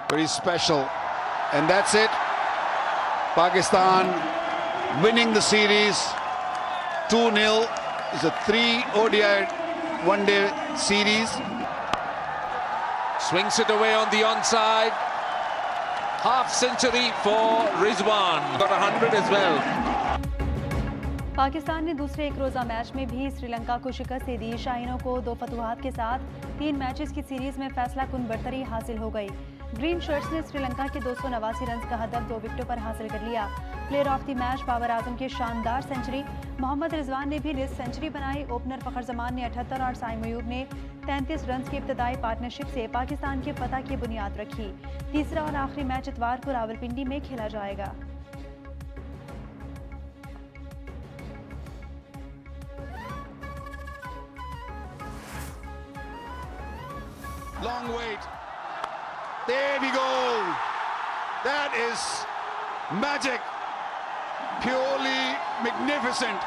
very special. And that's it. Pakistan winning the series 2-0. It's a 3 ODI one-day series. Swings it away on the onside. Half century for Rizwan. Got 100 as well. Pakistan ने दूसरे एक रोज़ा match में भी श्रीलंका को शिकस्त दे दी। शाहीनों को 2 फतुहात के साथ 3 मैचेस की सीरीज में फैसला कुन बरतरी हासिल हो गई। ग्रीन शर्ट्स ने श्रीलंका के 289 रन का हदफ 2 विकेटों पर हासिल कर लिया। Player of the match Babar Azam की शानदार सेंचुरी। मोहम्मद रिजवान ने भी निस सेंचुरी बनाई। ओपनर फखर जमान ने 78 और साइम अयूब ने 33 रन की इब्तदाई पार्टनरशिप से पाकिस्तान की फतह की बुनियाद रखी। तीसरा और आखिरी मैच इतवार को रावलपिंडी में खेला जाएगा। Long wait. There we go. That is magic. Purely magnificent.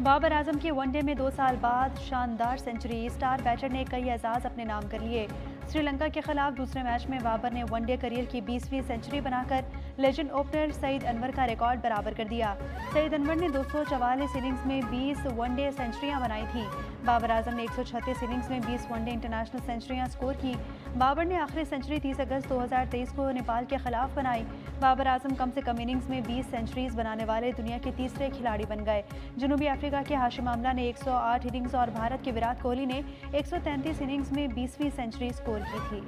Babar Azam की वनडे में 2 साल बाद शानदार सेंचुरी। स्टार बैटर ने कई एजाज अपने नाम कर लिए। श्रीलंका के खिलाफ दूसरे मैच में बाबर ने वनडे करियर की 20वीं सेंचुरी बनाकर लेजेंड ओपनर सईद अनवर का रिकॉर्ड बराबर कर दिया। सईद अनवर ने 244 इनिंग्स में 20 वनडे सेंचुरियां बनाई थी। बाबर आजम ने 136 इनिंग्स में 20 वनडे इंटरनेशनल सेंचुरियां स्कोर की। बाबर ने आखिरी सेंचुरी 30 अगस्त 2023 को नेपाल के खिलाफ बनाई। बाबर आजम कम से कम इनिंग्स में 20 सेंचुरीज बनाने वाले दुनिया के तीसरे खिलाड़ी बन गए। जनूबी अफ्रीका के हाशिम आमला ने 108 इनिंग्स और भारत के विराट कोहली ने 133 इनिंग्स में 20वीं सेंचुरी स्कोर की थी।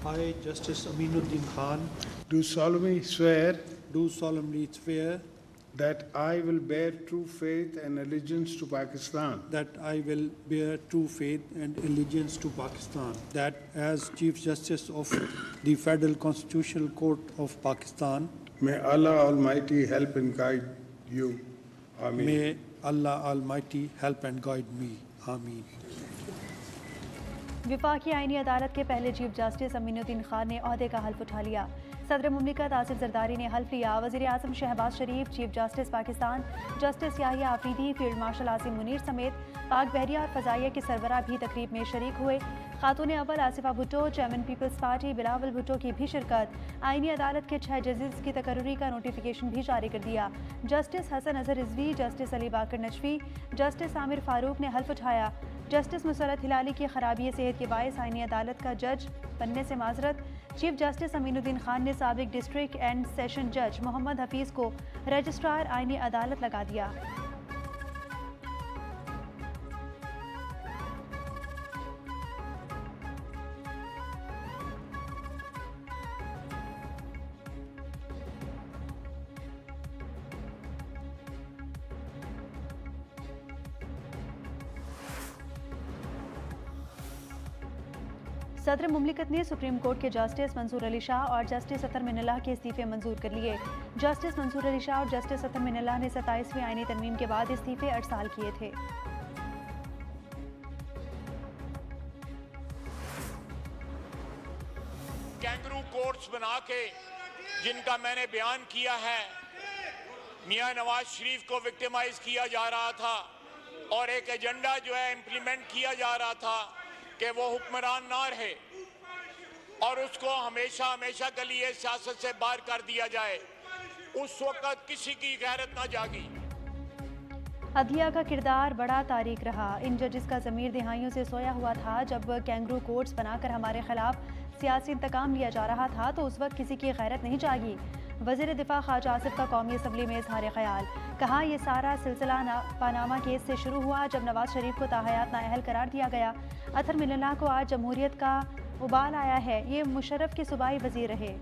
I, Justice Aminuddin Khan, do solemnly swear that I will bear true faith and allegiance to Pakistan, I will bear true faith and allegiance to Pakistan, that as Chief Justice of the Federal Constitutional Court of Pakistan, may Allah Almighty help and guide you. Ameen. May Allah Almighty help and guide me. Ameen. विफाकी आईनी अदालत के पहले chief justice Aminuddin Khan ने ओहदे का हल्फ उठा लिया। सदर मुमलिकत आसिफ जरदारी ने हल्फ लिया। वज़ीर आज़म Shehbaz Sharif, chief justice Pakistan justice Yahya Afridi, field marshal Asim Munir समेत पाक बहरिया और फ़ज़ाइया के सरबराह भी तकरीब में शरीक हुए। खातून अव्वल Asifa Bhutto, chairman Peoples Party Bilawal Bhutto की भी शिरकत। आईनी अदालत के 6 जजेस की तकर्री का नोटिफिकेशन भी जारी कर दिया। जस्टिस हसन अजहर रिजवी, जस्टिस अली बाकर नजफी, जस्टिस आमिर फारूक ने हल्फ उठाया। जस्टिस मुसरत हिलाली की खराबी सेहत के बायस आईनी अदालत का जज बनने से माजरत। चीफ जस्टिस अमीनुद्दीन खान ने साबिक डिस्ट्रिक्ट एंड सेशन जज मोहम्मद हफीज़ को रजिस्ट्रार आईनी अदालत लगा दिया। सदर मुमलिकत ने सुप्रीम कोर्ट के जस्टिस मंसूर अली शाह और जस्टिस अतर मिनल्लाह के इस्तीफे मंजूर कर लिए। जस्टिस मंसूर अली शाह और जस्टिस अतर मिनल्लाह ने 27वीं आईनी तरमीम के बाद इस्तीफे अरसाल किए थे। कैंगरू कोर्ट्स बना के जिनका मैंने बयान किया है, मियां नवाज शरीफ को विक्टिमाइज किया जा रहा था और एक एजेंडा जो है इम्प्लीमेंट किया जा रहा था कि वो हुक्मरान ना रहे और उसको हमेशा हमेशा के लिए सियासत से बाहर कर दिया जाए। उस वक्त किसी की गैरत ना जागी। अदलिया का किरदार बड़ा तारीक रहा। इन जजेस का ज़मीर दिहाइयों से सोया हुआ था। जब कैंगरू कोर्ट्स बनाकर हमारे खिलाफ सियासी इंतकाम लिया जा रहा था तो उस वक्त किसी की गैरत नहीं जागी। वज़ीर दिफा ख्वाजा आसिफ का कौमी असम्बली में इजहार ख्याल। कहा, यह सारा सिलसिला पानामा केस से शुरू हुआ जब नवाज शरीफ को ताहयात नाअहल करार दिया गया। अतर मिनल्लाह को आज जमहूरियत का उबाल आया है। ये मुशर्रफ के सूबाई वजीर रहे।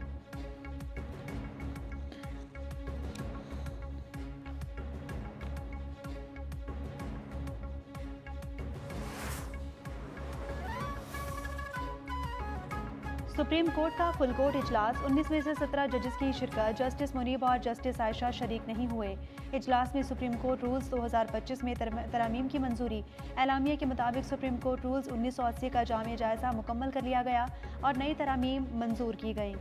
सुप्रीम कोर्ट का फुल कोर्ट इजलास 19 में से 17 जजेस की शिरकत। जस्टिस मुनीब और जस्टिस आयशा शरीक नहीं हुए। इजलास में सुप्रीम कोर्ट रूल्स 2025 में तरमीम की मंजूरी। एलामिया के मुताबिक सुप्रीम कोर्ट रूल्स 1980 का जामी जायजा मुकम्मल कर लिया गया और नई तरमीम मंजूर की गई।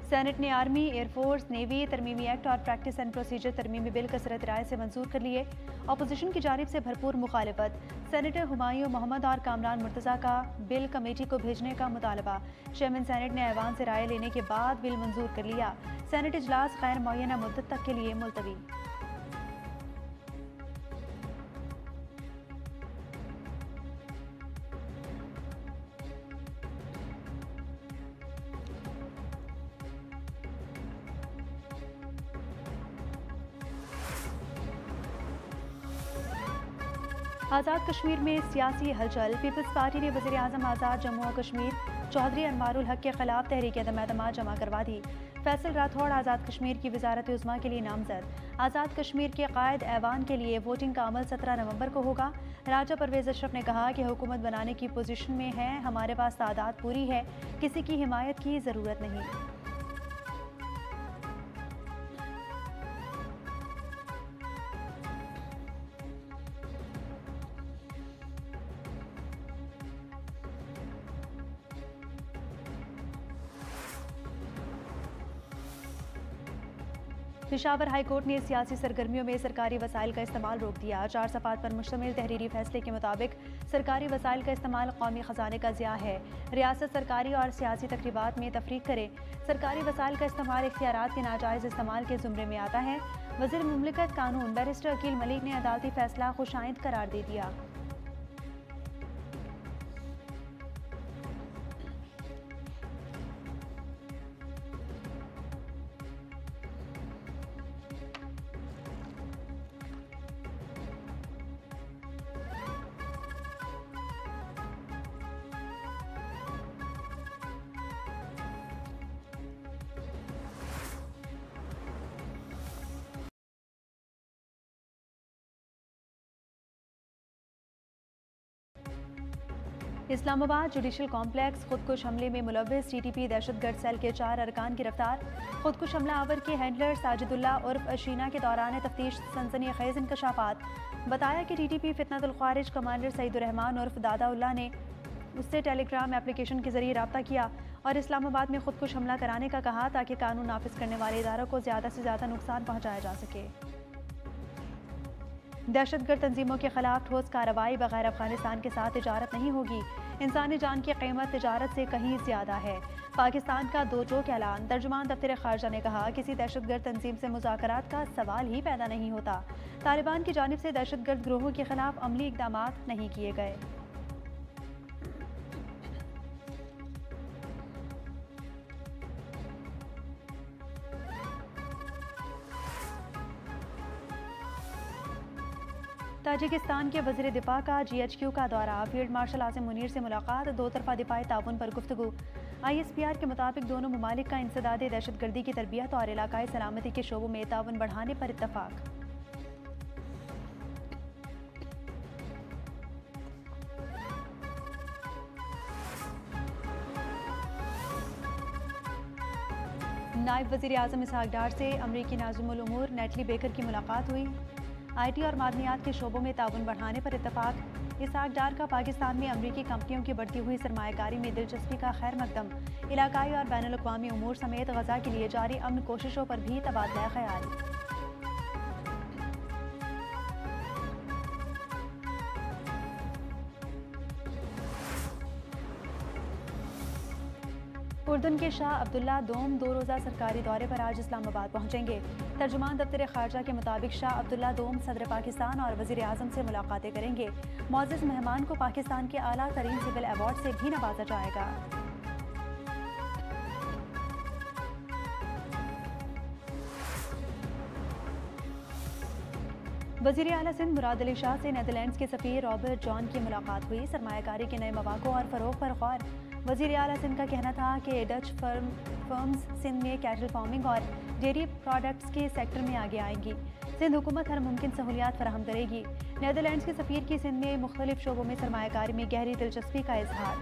सेनेट ने आर्मी, एयरफोर्स, नेवी तरमीमी एक्ट और प्रैक्टिस एंड प्रोसीजर तरमीमी बिल कसरत राय से मंजूर कर लिए। अपोजिशन की जानिब से भरपूर मुखालफत। सेनेटर हुमायूं मोहम्मद और कामरान मुर्तज़ा का बिल कमेटी को भेजने का मुतालबा। चेयरमैन सेनेट ने ऐवान से राय लेने के बाद बिल मंजूर कर लिया। सेनेट इजलास गैर मुअय्यना मुद्दत तक के लिए मुलतवी। आज़ाद कश्मीर में सियासी हलचल। पीपल्स पार्टी ने वज़ीर आज़म आज़ाद जम्मू और कश्मीर चौधरी अनवारुल हक के खिलाफ तहरीक अदम-ए-एतमाद जमा करवा दी। फैसल राठौड़ आज़ाद कश्मीर की वज़ारत उज़्मा के लिए नामजद। आज़ाद कश्मीर के कायद ऐवान के लिए वोटिंग का अमल 17 नवंबर को होगा। राजा परवेज़ अशरफ ने कहा कि हुकूमत बनाने की पोजीशन में है, हमारे पास तादाद पूरी है, किसी की हिमायत की ज़रूरत नहीं। पेशावर हाई कोर्ट ने सियासी सरगर्मियों में सरकारी वसाइल का इस्तेमाल रोक दिया। 4 सफ़ात पर मुश्तमिल तहरीरी फैसले के मुताबिक सरकारी वसाइल का इस्तेमाल कौमी खजाने का ज़िया है। रियासत सरकारी और सियासी तकरीबात में तफरीक करे। सरकारी वसाइल का इस्तेमाल इख्तियारात के नाजायज़ इस्तेमाल के ज़ुमरे में आता है। वज़ीर मुमलिकत कानून बैरिस्टर अकील मलिक ने अदालती फैसला खुशाइंद करार दे दिया। इस्लामाबाद जुडिशल कॉम्प्लेक्स खुदकुश हमले में मुलव्विस टीटीपी दहशतगर्द सेल के 4 अरकान गिरफ्तार। खुदकुश हमला आवर के हैंडलर साजिदुल्ला उर्फ अशीना के दौरान तफ्तीश सनसनीखेज इंकशाफात। बताया कि टीटीपी फितनतुल खारिज कमांडर सईदुर्रहमान उर्फ दादाउल्ला ने उससे टेलीग्राम एप्लीकेशन के जरिए रब्ता किया और इस्लामाबाद में खुदकुश हमला कराने का कहा ताकि कानून नाफिज करने वाले इदारों को ज़्यादा से ज़्यादा नुकसान पहुँचाया जा सके। दहशतगर्द तंजीमों के खिलाफ ठोस कार्रवाई बगैर अफगानिस्तान के साथ तिजारत नहीं होगी। इंसानी जान की कीमत तिजारत से कहीं ज्यादा है। पाकिस्तान का दो टोक ऐलान। तर्जुमान दफ्तर खारजा ने कहा किसी दहशतगर्द तंजीम से मुज़ाकरात का सवाल ही पैदा नहीं होता। तालिबान की जानिब से दहशतगर्द ग्रोहों के खिलाफ अमली इक़दाम नहीं किए गए। ताजिकिस्तान के वज़ीर दिफा का GHQ का दौरा। फील्ड मार्शल आसिम मुनीर से मुलाकात। दो तरफा दिफाई ताउन पर गुफ्तगू। ISPR के मुताबिक दोनों ममालिक का इंसदाद दहशतगर्दी की तरबियत और इलाकाई सलामती के शोबों में ताउन बढ़ाने पर इत्तफाक। नायब वज़ीर आज़म इसहाक डार से अमरीकी नाज़िमुल उमूर नेटली बेकर की मुलाकात हुई। IT और मादनियात के शोबों में ताउन बढ़ाने पर इत्तफाक। इसहाक डार का पाकिस्तान में अमरीकी कंपनियों की बढ़ती हुई सरमायाकारी में दिलचस्पी का खैर मकदम। इलाकाई और बैनुल-अक़वामी उमूर समेत गज़ा के लिए जारी अमन कोशिशों पर भी तबादला ख्याल। उर्दन के शाह अब्दुल्ला दोम 2 रोज़ा सरकारी दौरे पर आज इस्लामाबाद पहुंचेंगे। तर्जुमान दफ्तर खारजा के मुताबिक शाह अब्दुल्ला दोम सदर पाकिस्तान और वज़ीर आज़म से मुलाकातें करेंगे। मौजूद मेहमान को पाकिस्तान के आला तरीन सिविल अवार्ड से भी नवाजा जाएगा। वज़ीर आला सिंध मुराद अली शाह से नीदरलैंड्स के सफ़ीर रॉबर्ट जॉन की मुलाकात हुई। सरमायाकारी के नए मौक़ों और फ़रोग़ पर गौर। वज़ीर आला सिंध का कहना था कि डच फर्म्स सिंध में कैटल फार्मिंग और डेयरी प्रोडक्ट्स के सेक्टर में आगे आएंगी। सिंध हुकूमत हर मुमकिन सहूलियात फराहम करेगी। नीदरलैंड्स के सफ़ीर की सिंध में मुख्तलिफ शोबों में सरमायाकारी में गहरी दिलचस्पी का इजहार।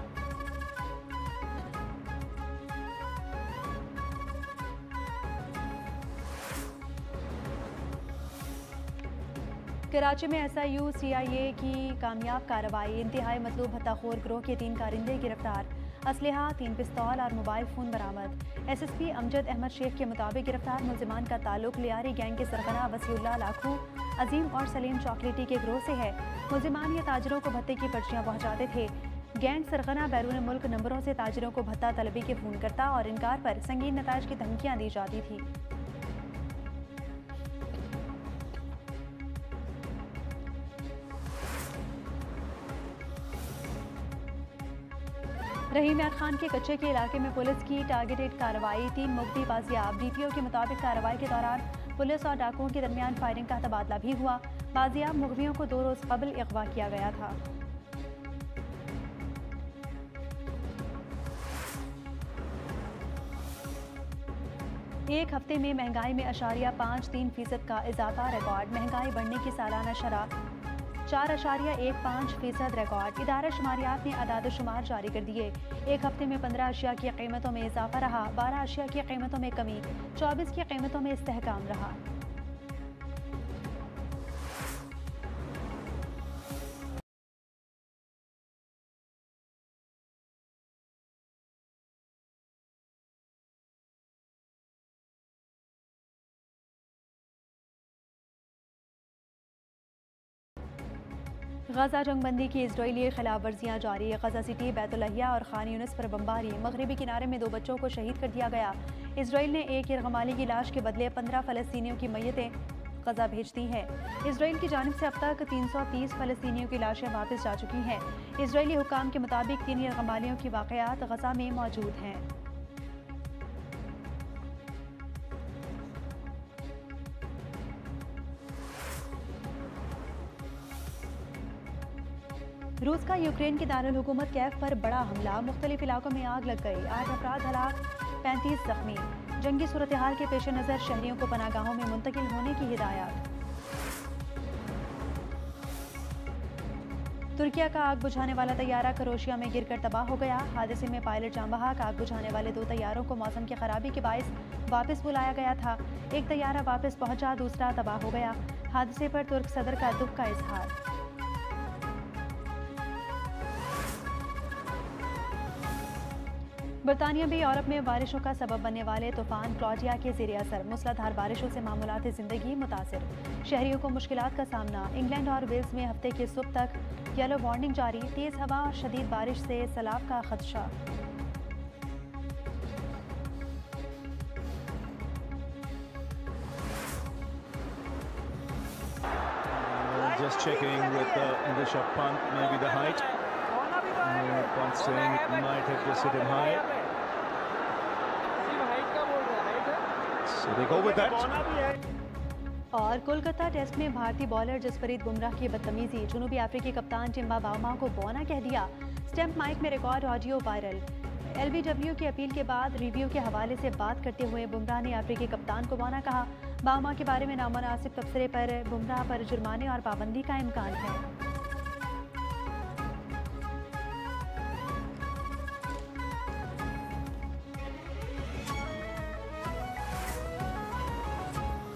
कराची में SIU CIA की कामयाब कार्रवाई। इंतहाई मतलूब भत्ताखोर गिरोह के 3 कारिंदे गिरफ्तार। असलहा, 3 पिस्तौल और मोबाइल फ़ोन बरामद। SSP अमजद अहमद शेख के मुताबिक गिरफ्तार मुलजिमान का ताल्लुक लियारी गैंग के सरगना वसीउल्लाह लाखू, अजीम और सलीम चॉकलेटी के गिरोह से है। मुलजिमान या ताजरों को भत्ते की पर्चियाँ पहुँचाते थे। गैंग सरगना बैरून मुल्क नंबरों से ताजरों को भत्ता तलबी के फ़ोन करता और इनकार पर संगीन नताइज की धमकियाँ दी जाती थी। रहीम यार खान के कच्चे के इलाके में पुलिस की टारगेटेड कार्रवाई। 3 मुग्धी बाजियाब। DPO के मुताबिक कार्रवाई के दौरान पुलिस और डाकुओं के दरमियान फायरिंग का तबादला भी हुआ। बाजियाब मुगवियों को 2 रोज़ कबल अगवा किया गया था। एक हफ्ते में महंगाई में 0.53% का इजाफा रिकॉर्ड। महंगाई बढ़ने की सालाना शरह 4.15% रिकॉर्ड। इदारा शुमारियात ने अदाद शुमार जारी कर दिए। एक हफ्ते में 15 अशिया की कीमतों में इजाफा रहा, 12 अशिया की कीमतों में कमी, 24 की कीमतों में इस्तेहकाम रहा। गजा जंगबंदी की इजरायली खिलाफ वर्जियाँ जारी। गजा सिटी, बैतुलहिया और खान यूनिस पर बमबारी। मगरबी किनारे में 2 बच्चों को शहीद कर दिया गया। इजराइल ने एक यरगमाली की लाश के बदले 15 फ़लस्तीनियों की मैयतें गजा भेज दी हैं। इजराइल की जानिब से अब तक 330 फ़लस्तीनियों की लाशें वापस जा चुकी हैं। इजरायली हुक्काम के मुताबिक 3 यरगमालियों की वाक़यात गजा में मौजूद हैं। रूस का यूक्रेन की दारुल हुकूमत कैफ पर बड़ा हमला। मुख्तलिफ इलाकों में आग लग गई। 8 अफराद हलाक, 35 जख्मी। जंगी सूरत हाल के पेश नज़र शहरियों को पनागाहों में मुंतकिल होने की हिदायत। तुर्किया का आग बुझाने वाला तैयारा क्रोशिया में गिरकर तबाह हो गया। हादसे में पायलट जाँ बहक। आग बुझाने वाले 2 तैयारों को मौसम की खराबी के बायस वापस बुलाया गया था। एक तैयारा वापस पहुंचा, दूसरा तबाह हो गया। हादसे पर तुर्क सदर का दुख का इजहार। बरतानिया में यूरोप में बारिशों का सबब बनने वाले तूफान क्लॉडिया के ज़ेरे असर। मूसलाधार बारिशों से मामूलात ज़िंदगी मुतासिर। शहरियों को मुश्किलात का सामना। इंग्लैंड और वेल्स में हफ्ते की सुबह तक येलो वार्निंग जारी। तेज़ हवा और शदीद बारिश से सैलाब का खदशा। Just checking with the English of punt, maybe the height. Punt saying it might have just hit him high. So they go with that. और कोलकाता टेस्ट में भारतीय बॉलर जसप्रीत बुमराह की बदतमीजी। जनूबी अफ्रीकी कप्तान टिम्बा बाउमा को बौना कह दिया। स्टैम्प माइक में रिकॉर्ड ऑडियो वायरल। LBW की अपील के बाद रिव्यू के हवाले से बात करते हुए बुमराह ने अफ्रीकी कप्तान को बौना कहा। बाउमा के बारे में नामुनासिब तबसरे पर बुमराह पर जुर्माने और पाबंदी का इम्कान है।